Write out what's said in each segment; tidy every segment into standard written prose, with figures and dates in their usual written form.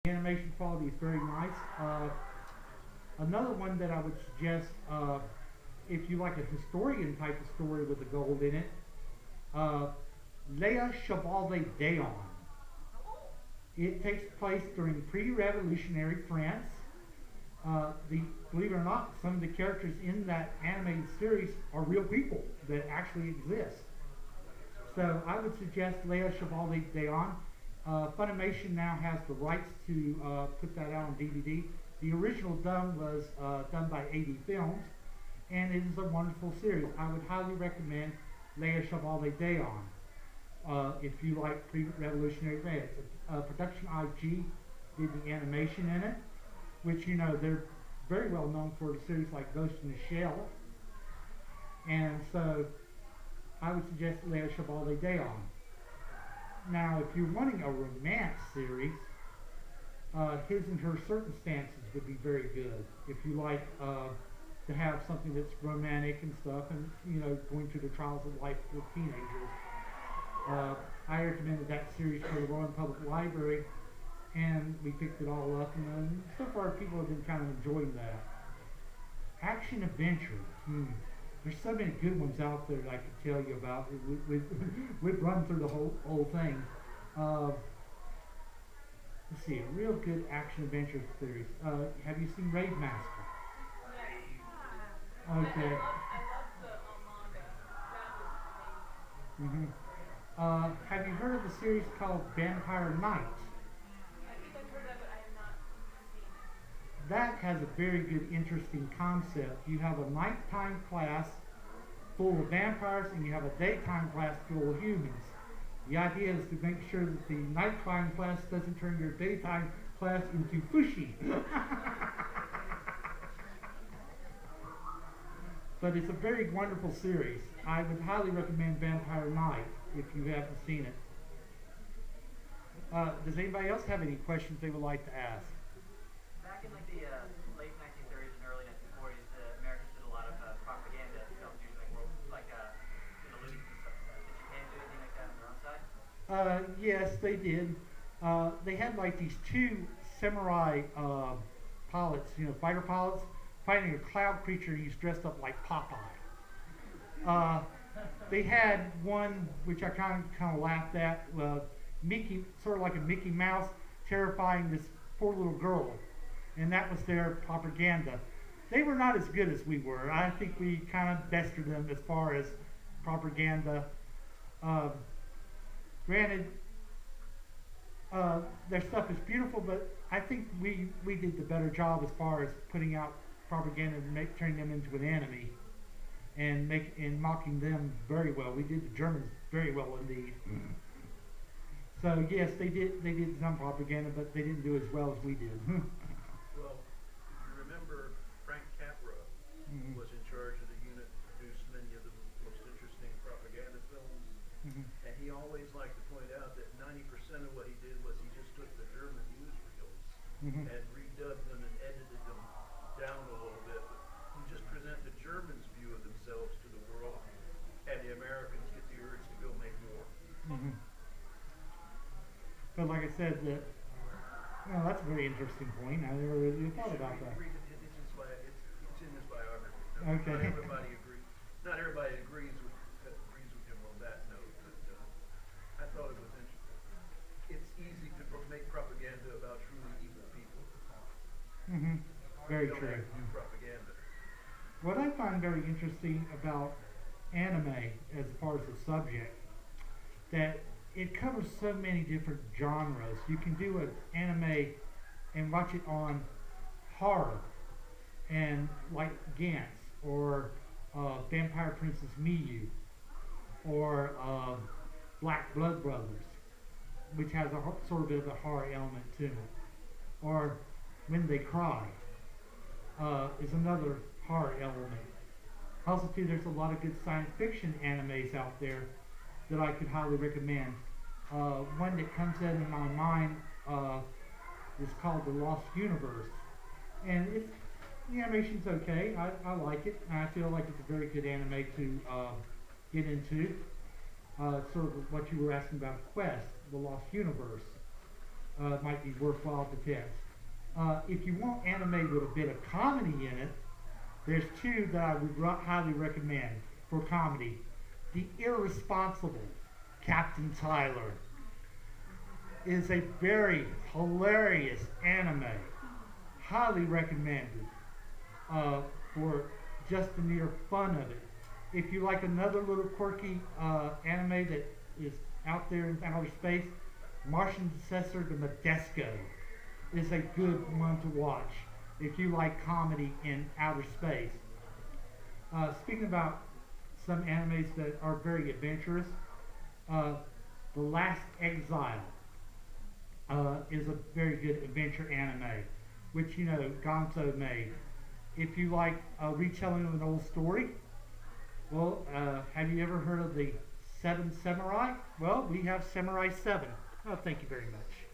The animation quality is very nice. Another one that I would suggest, if you like a historian type of story with the gold in it, uh, Leia Chevalier Dayon. It takes place during pre-revolutionary France. Believe it or not, some of the characters in that animated series are real people that actually exist. So I would suggest Leia Chevalier Dayon. Funimation now has the rights to put that out on DVD. The original done was done by AD Films, and it is a wonderful series. I would highly recommend Leia Chevalier Dayon if you like pre-revolutionary France. Production IG did the animation in it, which they're very well known for the series like Ghost in the Shell, and so I would suggest Leia Chevalier Dayon. Now, if you're wanting a romance series, His and Her Circumstances would be very good. If you like to have something that's romantic and stuff, and going through the trials of life with teenagers, I recommended that series for the Rowan Public Library, and we picked it all up, and so far people have been kind of enjoying that. Action adventure. There's so many good ones out there that I could tell you about. We've run through the whole thing. Let's see, a real good action adventure series. Have you seen Raid Master? Yes. Okay. I love the manga. That was amazing. Have you heard of the series called Vampire Knight? I think I've heard that, but I have not seen it. That has a very good, interesting concept. You have a nighttime class full of vampires, and you have a daytime class full of humans. The idea is to make sure that the nighttime class doesn't turn your daytime class into fushi. But it's a very wonderful series. I would highly recommend Vampire Knight if you haven't seen it. Does anybody else have any questions they would like to ask? Back in like the late 1930s and early 1940s, the Americans did a lot of propaganda films using illusions and stuff like that. Did Japan do anything like that on their own side? Yes, they did. They had like these two samurai pilots, fighter pilots, fighting a cloud creature. He's dressed up like Popeye. They had one which I kind of laughed at, Mickey, sort of like a Mickey Mouse, terrifying this poor little girl, and that was their propaganda. They were not as good as we were. I think we kind of bested them as far as propaganda. Granted, their stuff is beautiful, but I think we did the better job as far as putting out propaganda and turning them into an enemy, and mocking them very well. We did the Germans very well indeed. So yes, they did some propaganda, but they didn't do as well as we did. Well, if you remember, Frank Capra was in charge of the unit that produced many of the most interesting propaganda films, and he always liked to point out that 90% of what he did was he just took the German newsreels and redubbed them and edited them down a little bit. You just present the Germans' view of themselves to the world, and the Americans get the urge to go make more. But like I said, that's a very interesting point. I never really thought about that. It's in his biography. Okay. Not everybody agrees with him on that note, but I thought it was interesting. It's easy to make propaganda about truly evil people. Very You don't true. have to do propaganda. What I find very interesting about anime, as far as the subject, that it covers so many different genres. You can do an anime and watch it on horror, and like Gantz, or Vampire Princess Miyu, or Black Blood Brothers, which has a sort of bit of a horror element to it, or When They Cry is another horror element. Also, too, there's a lot of good science fiction animes out there that I could highly recommend. One that comes in my mind is called The Lost Universe, and the animation's okay. I like it, and I feel like it's a very good anime to get into. Sort of what you were asking about Quest, The Lost Universe. might be worthwhile to test. If you want anime with a bit of comedy in it, there's two that I would highly recommend for comedy. The Irresponsible Captain Tyler is a very hilarious anime. Highly recommended for just the mere fun of it. If you like another little quirky anime that is out there in outer space, Martian Successor to Modesto is a good one to watch if you like comedy in outer space. Speaking about some animes that are very adventurous, The Last Exile is a very good adventure anime, which Gonzo made. If you like a retelling of an old story, well, have you ever heard of the Seven Samurai? Well, we have Samurai 7. Oh, thank you very much.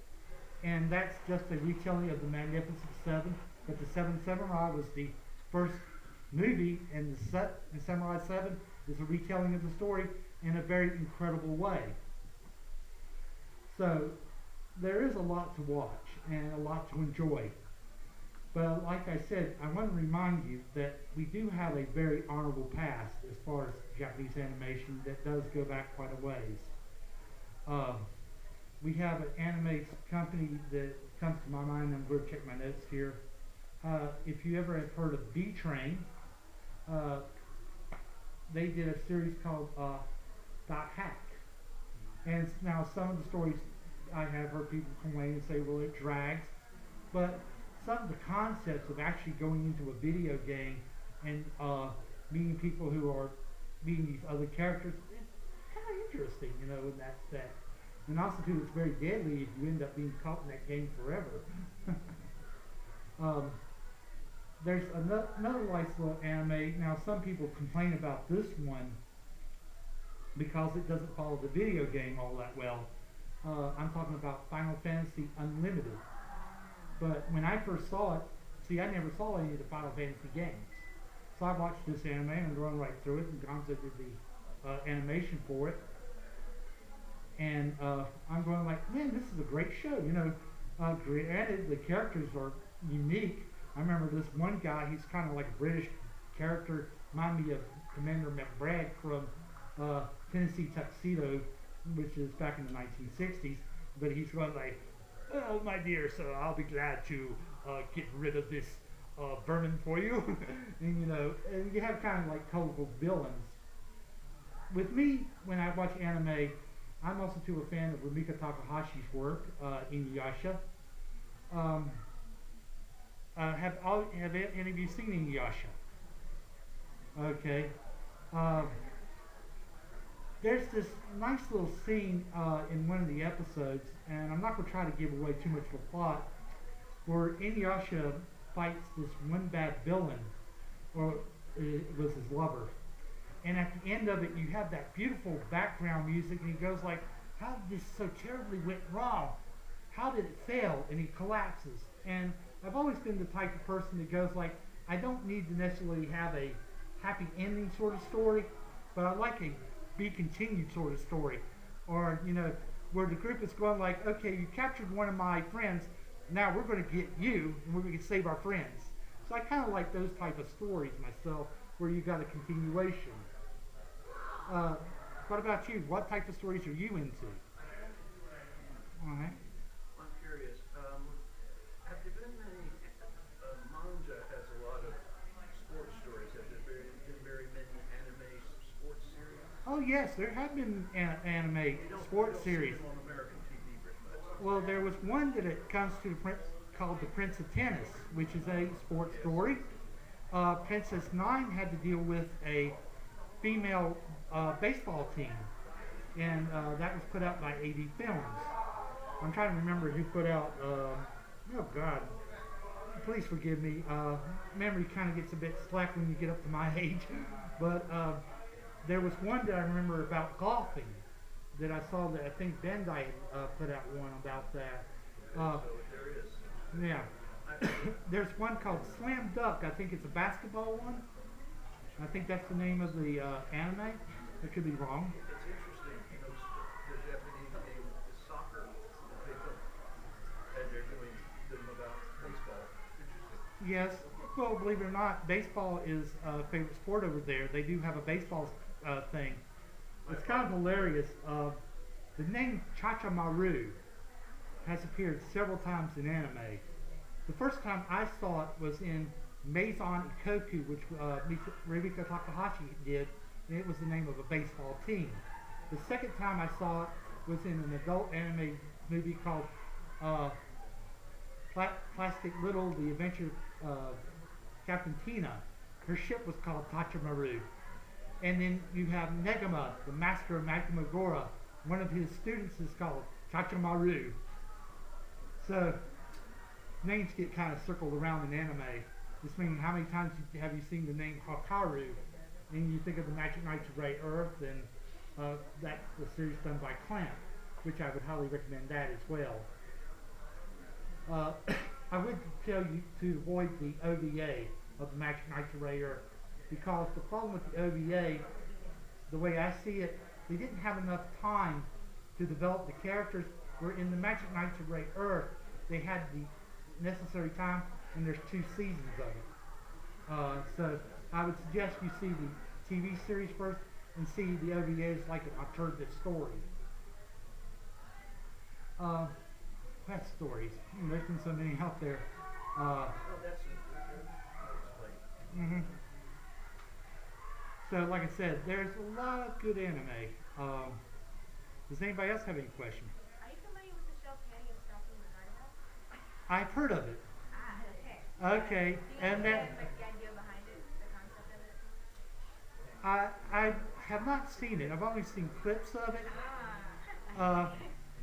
And that's just a retelling of the Magnificent Seven. But the Seven Samurai was the first movie, and the Samurai 7 is a retelling of the story in a very incredible way. So there is a lot to watch and a lot to enjoy. But like I said, I want to remind you that we do have a very honorable past as far as Japanese animation that does go back quite a ways. We have an anime company that comes to my mind. I'm going to check my notes here. If you ever have heard of B-Train, they did a series called Dot Hack. And now some of the stories I have heard people complain and say, well, it drags. But some of the concepts of actually going into a video game and meeting people who are meeting these other characters, it's kind of interesting, in that aspect. And also, too, it's very deadly if you end up being caught in that game forever. There's another nice little anime. Now, some people complain about this one because it doesn't follow the video game all that well. I'm talking about Final Fantasy Unlimited. But when I first saw it, see, I never saw any of the Final Fantasy games. So I watched this anime and going right through it, and Gonzo did the animation for it. And I'm going like, man, this is a great show. Granted, the characters are unique. I remember this one guy, he's kind of like a British character, remind me of Commander McBride from Tennessee Tuxedo, which is back in the 1960s. But he's going like, oh, my dear sir, I'll be glad to get rid of this vermin for you. And you have kind of like colorful villains. With me, when I watch anime, I'm also too a fan of Rumiko Takahashi's work, Inuyasha. Have any of you seen Inuyasha? Okay. There's this nice little scene in one of the episodes, and I'm not going to try to give away too much of a plot, where Inuyasha fights this one bad villain, or it was his lover. And at the end of it, you have that beautiful background music, and he goes like, how did this so terribly went wrong? How did it fail? And he collapses. And I've always been the type of person that goes like, I don't need to necessarily have a happy ending sort of story, but I like a be continued sort of story. Or, where the group is going like, okay, you captured one of my friends, now we're going to get you, and we're going to save our friends. So I kind of like those type of stories myself, where you got a continuation. What about you? What type of stories are you into? All right. I'm curious. Have there been many, manga has a lot of sports stories. Have there been very many anime sports series? Oh yes, there have been anime sports series. See them on American TV pretty much. Well, there was one that it comes to called The Prince of Tennis, which is a sports story. Princess Nine had to deal with a female baseball team, and that was put out by AD Films. I'm trying to remember who put out, oh God, please forgive me, memory kind of gets a bit slack when you get up to my age, but there was one that I remember about golfing that I saw that I think Bandai put out one about that. So there is. Yeah. There's one called Slam Dunk. I think it's a basketball one. I think that's the name of the anime. I could be wrong. It's interesting, the Japanese game is soccer. They don't Yes. Well, believe it or not, baseball is a favorite sport over there. They do have a baseball thing. It's kind of hilarious. The name Chachamaru has appeared several times in anime. The first time I saw it was in Maison Ikoku, which Ribika Takahashi did, and it was the name of a baseball team. The second time I saw it was in an adult anime movie called Plastic Little, The Adventure of Captain Tina. Her ship was called Tachamaru. And then you have Negama, the master of Makamagora. One of his students is called Chachamaru. So names get kind of circled around in anime. Just meaning how many times have you seen the name Hakaru? And you think of the Magic Knights of Ray Earth, and that's the series done by Clamp, which I would highly recommend that as well. I would tell you to avoid the OVA of the Magic Knights of Ray Earth, because the problem with the OVA, the way I see it, they didn't have enough time to develop the characters, where in the Magic Knights of Ray Earth, they had the necessary time, and there's 2 seasons of it. So I would suggest you see the TV series first and see the OVA as like an alternative story. Pet stories. There's been so many out there. Mm-hmm. So, like I said, there's a lot of good anime. Does anybody else have any questions? Are you familiar with the show Panty and Stocking Regardless? I've heard of it. Ah, okay. Okay, Do you and understand that like the idea behind it, the concept of it? I have not seen it. I've only seen clips of it. Ah.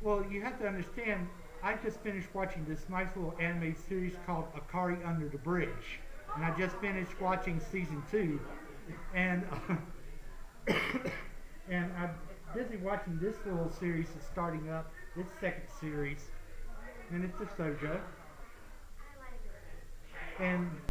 Well, you have to understand, I just finished watching this nice little anime series called Akari Under the Bridge. And I just finished watching season 2. And and I'm busy watching this little series that's starting up, its second series. And it's a shoujo. And